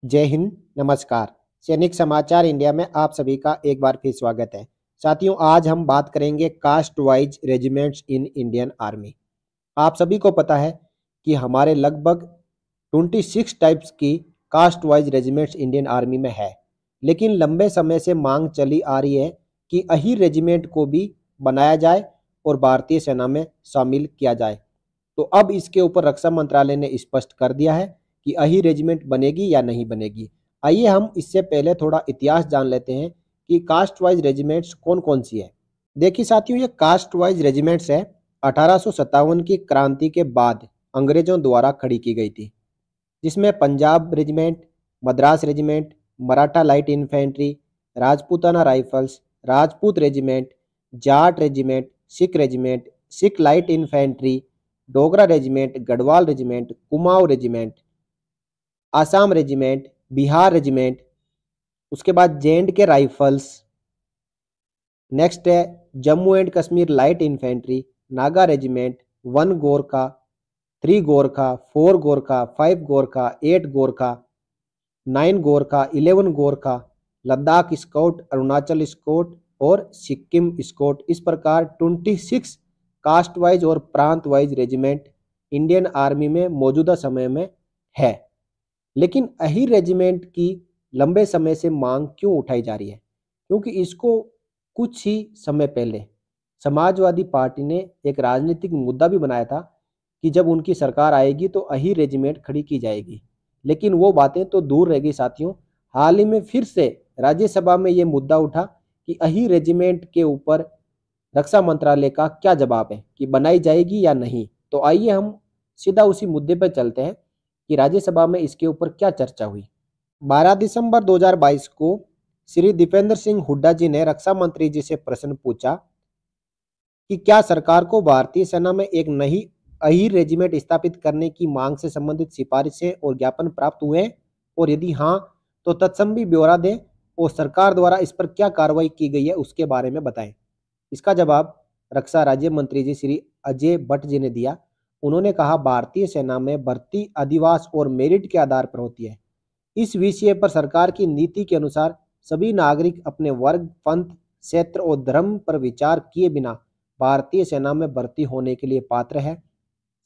जय हिंद, नमस्कार। सैनिक समाचार इंडिया में आप सभी का एक बार फिर स्वागत है। साथियों, आज हम बात करेंगे caste wise regiments in Indian army. आप सभी को पता है कि हमारे लगभग 26 टाइप्स की caste wise regiments Indian army में है, लेकिन लंबे समय से मांग चली आ रही है कि अहीर रेजिमेंट को भी बनाया जाए और भारतीय सेना में शामिल किया जाए। तो अब इसके ऊपर रक्षा मंत्रालय ने स्पष्ट कर दिया है कि अहीर रेजिमेंट बनेगी या नहीं बनेगी। आइए हम इससे पहले थोड़ा इतिहास जान लेते हैं कि कास्ट वाइज रेजिमेंट्स कौन कौन सी है। देखिए साथियों, ये कास्ट वाइज रेजिमेंट्स है 1857 की क्रांति के बाद अंग्रेजों द्वारा खड़ी की गई थी, जिसमें Punjab regiment, Madras regiment, Maratha light infantry, Rajputana rifles, Rajput regiment, Jat regiment, Sikh light infantry, Dogra regiment, Garhwal regiment, Kumaon regiment, Assam regiment, Bihar regiment, उसके बाद जे.एंड.के राइफल्स, नेक्स्ट है Jammu and Kashmir light infantry, Naga regiment, 1 Gorkha, 3 Gorkha, 4 Gorkha, 5 Gorkha, 8 Gorkha, 9 Gorkha, 11 Gorkha, Ladakh scout, Arunachal scout और सिक्किम स्काउट। इस प्रकार 26 कास्ट वाइज और प्रांत वाइज रेजिमेंट इंडियन आर्मी में मौजूदा समय में है। लेकिन अहीर रेजिमेंट की लंबे समय से मांग क्यों उठाई जा रही है? क्योंकि इसको कुछ ही समय पहले समाजवादी पार्टी ने एक राजनीतिक मुद्दा भी बनाया था कि जब उनकी सरकार आएगी तो अहीर रेजिमेंट खड़ी की जाएगी। लेकिन वो बातें तो दूर रह गई साथियों। हाल ही में फिर से राज्यसभा में ये मुद्दा उठा कि अहीर रेजिमेंट के ऊपर रक्षा मंत्रालय का क्या जवाब है कि बनाई जाएगी या नहीं। तो आइए हम सीधा उसी मुद्दे पर चलते हैं कि राज्यसभा में इसके ऊपर क्या चर्चा हुई। 12 दिसंबर 2022 को श्री दीपेंद्र सिंह हुड्डा जी ने रक्षा मंत्री जी से प्रश्न पूछा कि क्या सरकार को भारतीय सेना में एक नई अहीर रेजिमेंट स्थापित करने की मांग से संबंधित सिफारिशें और ज्ञापन प्राप्त हुए हैं, और यदि हाँ तो तत्संबंधी ब्यौरा दें और सरकार द्वारा इस पर क्या कार्रवाई की गई है उसके बारे में बताएं। इसका जवाब रक्षा राज्य मंत्री जी श्री अजय भट्ट जी ने दिया। उन्होंने कहा, भारतीय सेना में भर्ती अधिवास और मेरिट के आधार पर होती है। इस विषय पर सरकार की नीति के अनुसार सभी नागरिक अपने वर्ग, पंथ, क्षेत्र और धर्म पर विचार किए बिना भारतीय सेना में भर्ती होने के लिए पात्र है।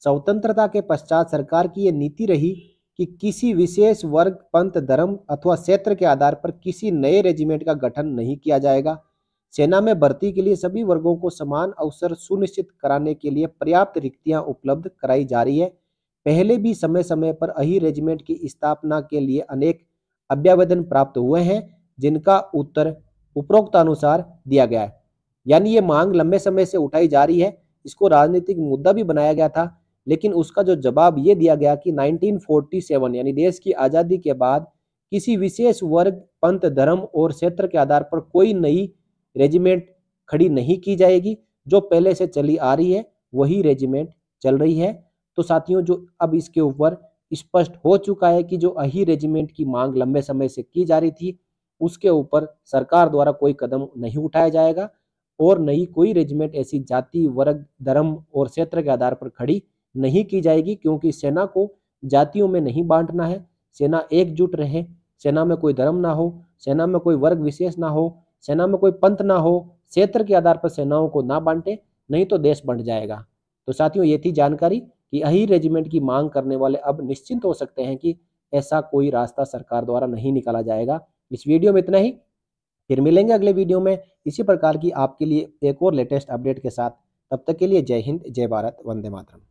स्वतंत्रता के पश्चात सरकार की यह नीति रही कि किसी विशेष वर्ग, पंथ, धर्म अथवा क्षेत्र के आधार पर किसी नए रेजिमेंट का गठन नहीं किया जाएगा। सेना में भर्ती के लिए सभी वर्गों को समान अवसर सुनिश्चित कराने के लिए पर्याप्त रिक्तियां उपलब्ध कराई जा रही है। पहले भी समय समय पर अहीर रेजिमेंट की स्थापना के लिए अनेक अभ्यावेदन प्राप्त हुए हैं, जिनका उत्तर उपरोक्त अनुसार दिया गया है। यानी ये मांग लंबे समय से उठाई जा रही है, इसको राजनीतिक मुद्दा भी बनाया गया था, लेकिन उसका जो जवाब ये दिया गया कि 1947 यानी देश की आज़ादी के बाद किसी विशेष वर्ग, पंथ, धर्म और क्षेत्र के आधार पर कोई नई रेजिमेंट खड़ी नहीं की जाएगी। जो पहले से चली आ रही है वही रेजिमेंट चल रही है। तो साथियों, जो अब इसके ऊपर स्पष्ट हो चुका है कि जो अहीर रेजिमेंट की मांग लंबे समय से की जा रही थी, उसके ऊपर सरकार द्वारा कोई कदम नहीं उठाया जाएगा और नई कोई रेजिमेंट ऐसी जाति, वर्ग, धर्म और क्षेत्र के आधार पर खड़ी नहीं की जाएगी, क्योंकि सेना को जातियों में नहीं बांटना है। सेना एकजुट रहे, सेना में कोई धर्म ना हो, सेना में कोई वर्ग विशेष ना हो, सेना में कोई पंथ ना हो, क्षेत्र के आधार पर सेनाओं को ना बांटे, नहीं तो देश बंट जाएगा। तो साथियों, ये थी जानकारी कि अहीर रेजिमेंट की मांग करने वाले अब निश्चिंत हो सकते हैं कि ऐसा कोई रास्ता सरकार द्वारा नहीं निकाला जाएगा। इस वीडियो में इतना ही, फिर मिलेंगे अगले वीडियो में इसी प्रकार की आपके लिए एक और लेटेस्ट अपडेट के साथ। तब तक के लिए जय हिंद, जय भारत, वंदे मातरम।